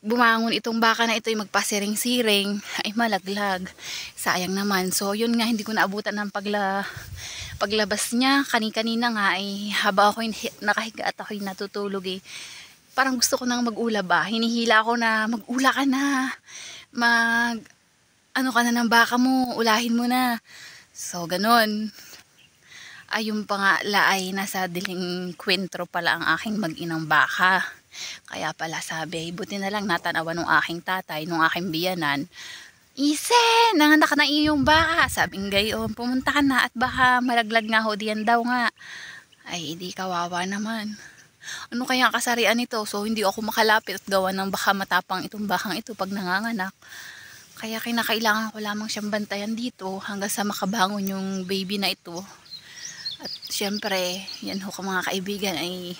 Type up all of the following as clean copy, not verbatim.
bumangon itong baka na ito ay magpasiring-siring ay malaglag. Sayang naman. So yun nga, hindi ko naabutan ng paglabas niya. Kanina nga ay haba ako nakahiga at ako'y natutulog eh. Parang gusto ko nang mag-ula ba. Hinihila ko na mag-ula ka na. Ano ka na ng baka mo. Ulahin mo na. So ganon. Ayun pa nga ay nasa diling kwentro pala ang aking mag-inang baka. Kaya pala sabi, buti na lang natanawan ng aking tatay, ng aking biyanan. Isen, nanganak na iyong baka. Sabing gayon, pumunta ka na at baka malaglag nga ho diyan daw nga. Ay, di kawawa naman. Ano kaya ang kasarian nito? So, hindi ako makalapit at gawa ng baka matapang itong bakang ito pag nanganganak. Kaya kinakailangan ko lamang siyang bantayan dito hanggang sa makabangon yung baby na ito. At syempre, yan ho ka mga kaibigan ay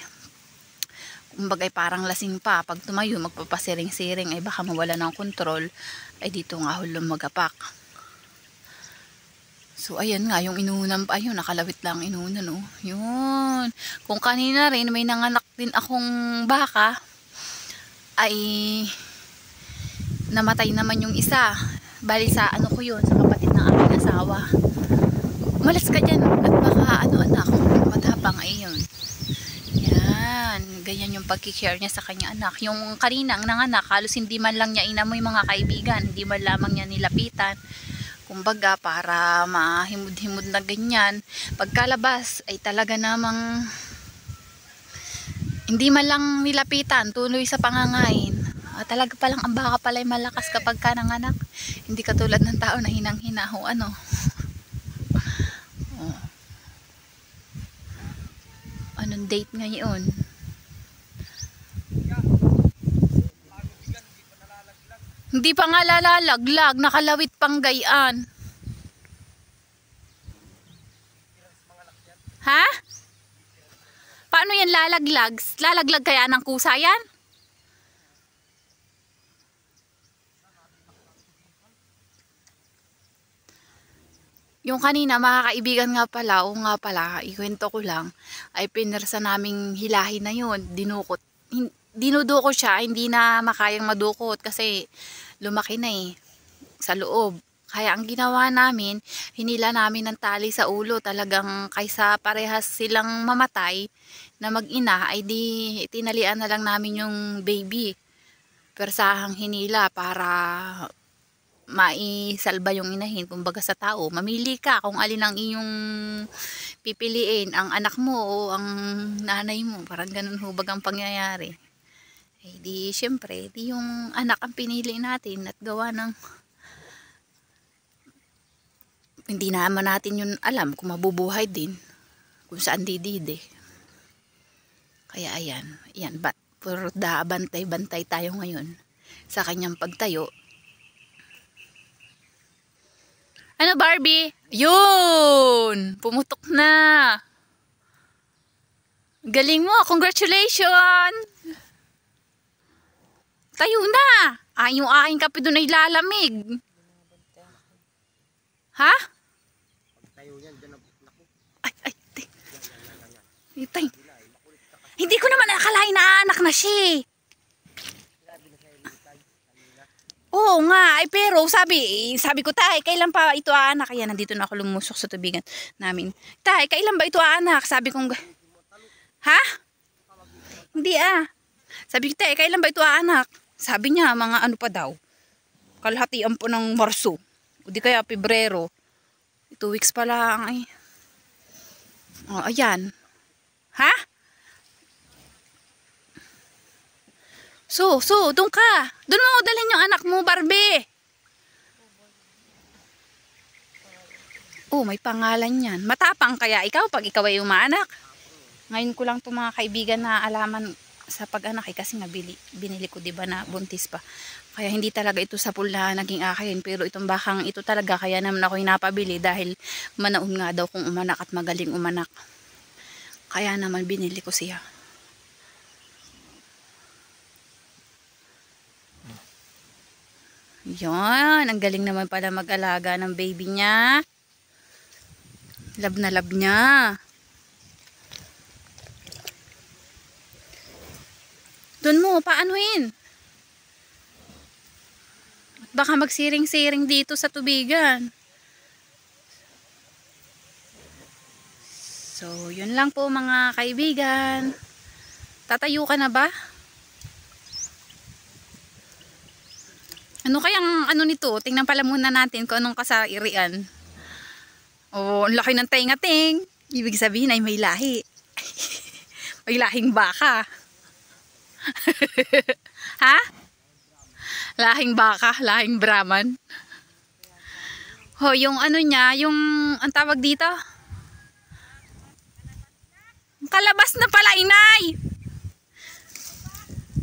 kumbaga ay parang lasing pa. Pag tumayo, magpapasiring-siring ay baka mawala ng kontrol. Ay dito nga ho lumagapak. So ayan nga, yung inunan pa, ayun, nakalawit lang inunan oh. Yun. Kung kanina rin may nanganak din akong baka, ay namatay naman yung isa. Bali sa ano ko yun, sa kapatid ng aking asawa. Umalis ka dyan at baka anak, matapang ay yun. Yan, ganyan yung pagkikare niya sa kanya anak. Yung kanina ang nanganak, halos hindi man lang niya inamoy mga kaibigan, hindi man lamang niya nilapitan. Kumbaga para mahimod-himod na ganyan. Pagkalabas ay talaga namang hindi man lang nilapitan, tuloy sa pangangain. Talaga palang ang baka pala'y malakas kapag ka nanganak. Hindi katulad ng tao na hinang-hina o ano. Anong date ngayon? Hindi pa nga lalalaglag, nakalawit pang gayaan. Ha? Paano yan lalaglag? Lalaglag kaya ng kusa yan? Yung kanina mga kaibigan nga pala, o nga pala, ikwento ko lang, ay pinersa naming hilahin na yun, dinudukot siya, hindi na makayang madukot kasi lumaki na eh, sa loob. Kaya ang ginawa namin, hinila namin ng tali sa ulo, talagang kaysa parehas silang mamatay na mag-ina, ay di tinalian na lang namin yung baby. Persahang hinila para maisalba yung inahin. Kumbaga sa tao, mamili ka kung alin ang iyong pipiliin, ang anak mo o ang nanay mo. Parang ganun hubag ang pangyayari. Eh di syempre, di yung anak ang pinili natin at gawa ng hindi naman natin yun alam kung mabubuhay din, kung saan didide. Kaya ayan, puro bantay-bantay tayo ngayon sa kanyang pagtayo. Ano Barbie? Yun! Pumutok na! Galing mo! Congratulations! Tayo na! Yung aking kape doon ay lalamig. Ha? Ay, hindi ko naman nakalain na anak na siya. Oo nga, ay pero sabi ko, tay, kailan pa ito anak? Kaya nandito na ako lumusok sa tubigan namin. Tay, kailan ba ito anak? Sabi kong, ha? Hindi Sabi ko, tay, kailan ba ito anak? Sabi niya, mga ano pa daw. Kalahatian po ng Marso. O di kaya Pebrero. 2 weeks pa lang ay. Oh, ayan. Ha? So, doon ka. Doon mo dalhin yung anak mo, Barbie. Oh, may pangalan yan. Matapang kaya ikaw pag ikaw ay umaanak. Ngayon ko lang itong mga kaibigan na alaman sa pag-anak kasi nga binili ko diba na buntis pa. Kaya hindi talaga ito sa pool na naging akin. Pero itong bakang ito talaga kaya naman ako napabili dahil manaon nga daw kung umanak at magaling umanak. Kaya naman binili ko siya. Yan, ang galing naman pala mag-alaga ng baby niya. Love na love niya. Doon mo, paanuhin. baka magsiring-siring dito sa tubigan. So, yun lang po mga kaibigan. Tatayo ka na ba? Ano kayang ano nito? Tingnan pala muna natin kung anong kasairian. Oh, ang laki ng tenga-ting. Ibig sabihin ay may lahi. May lahing baka. Ha? Lahing baka, lahing Brahman. Ho, yung ano niya, yung ang tawag dito? Kalabas na pala, inay.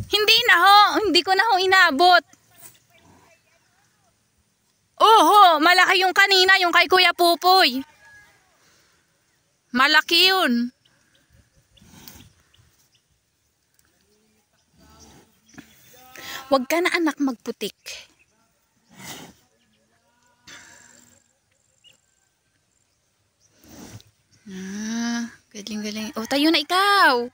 Hindi na ho, hindi ko na ho inabot. Oho, malaki yung kanina, yung kay Kuya Pupoy. Malaki yun. Huwag ka na anak magputik. Galing-galing. Oh, tayo na ikaw.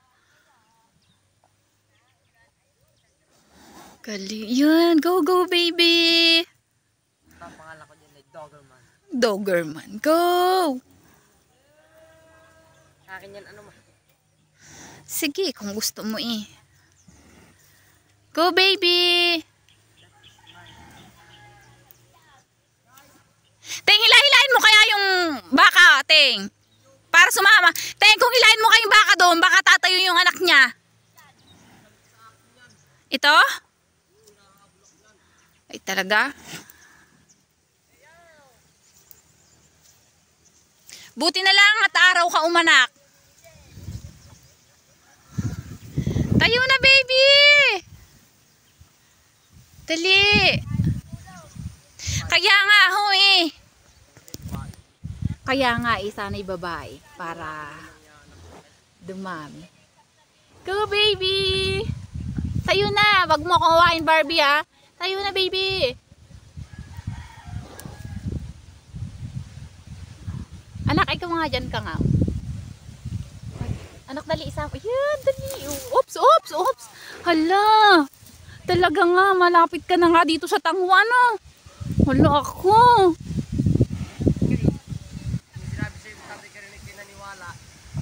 Galing. Yun, go, go, baby. Ang pangalan ko dyan ay Doggerman. Doggerman, go. Akin yan, ano ma? Sige, kung gusto mo eh. Go, baby. Teng, hilahin mo kaya yung baka, Teng. Para sumama. Teng, kung hilahin mo kayong baka doon, baka tatayo yung anak niya. Ito? Ay, talaga? Buti na lang at araw ka umanak. Tayo na, baby. Dali. Kaya nga ho eh. Kaya nga eh, sana'y babae para dumami. Go, baby. Tayo na. Wag mo akong hawain, Barbie, ha. Tayo na, baby. Anak, ikaw nga dyan ka nga. Anak, dali isa. Ayan, dali. Oops, oops, oops. Hala. Talaga nga, malapit ka na nga dito sa tangwa, no? Hala ako.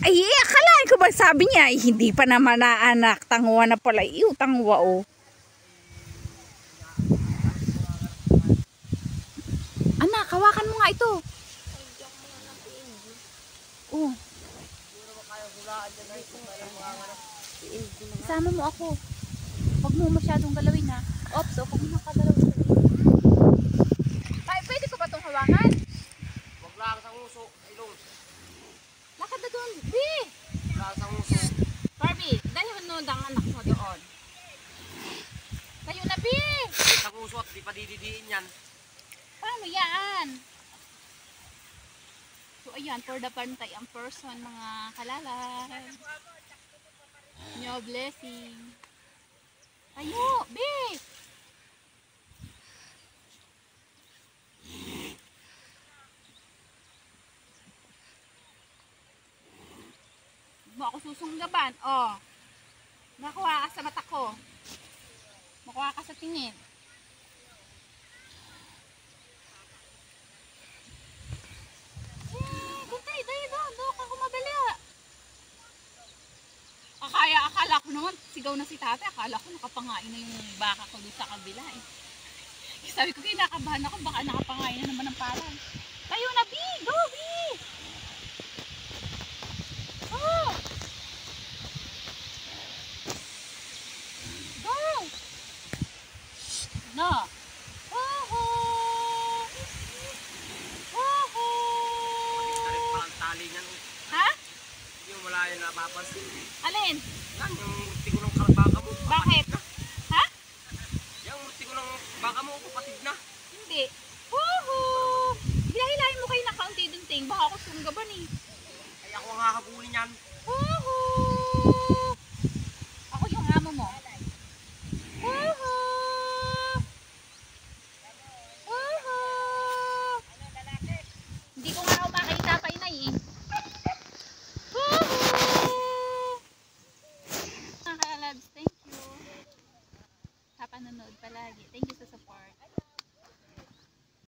Ay, akalain ko ba sabi niya, ay, hindi pa naman na anak. Tangwa na pala. Iyo, tangwa, oh. Anak, hawakan mo nga ito. Oh. Isama mo ako. Huwag mo masyadong galawin, ha. Ops, huwag mo nakagalawin. Ay, pwede ko ba itong hawakan? Huwag lang sa nguso, ilong. Lakad na doon, B! Lang sa nguso. Barbie, dahil mo ang anak mo doon. Tayo na, B! Sa nguso at di pa dididiin yan. Paano yan? So, ayan, for the pantay ang person, mga kalalay. Nyo blessing. Tayo, B! Mo ako susunggaban. Oh. Nakuha ka sa mata ko. Makuha ka sa tingin. Guntay, doon ka kumabala. Akala ko naman, sigaw na si tate. Akala ko nakapangain na yung baka ko doon sa kabila eh. Sabi ko, kinakabahan ako, baka nakapangain na naman ng parang. Tayo na, B! Go, B! Oh! Go! No! Woohoo! Woohoo! Tarik pa ang tali niyan. Ha? Yung malayo na papansin. Alin? Yan, yung urti ko ng baka mo. Bakit? Ha? Yung urti ko ng baka mo, kapatid na. Hindi. Woohoo! Hilahilahin mo kayo na kaunti dun, Ting. Baka ako sunggaban eh. Ay ako ang hahabulin yan. Woohoo! Ako yung amo mo. Woohoo! Woohoo! Hindi ko nga raw makita pa inay eh. Woohoo! Mga ka-loves, thank you. Sa panonood palagi. Thank you sa support.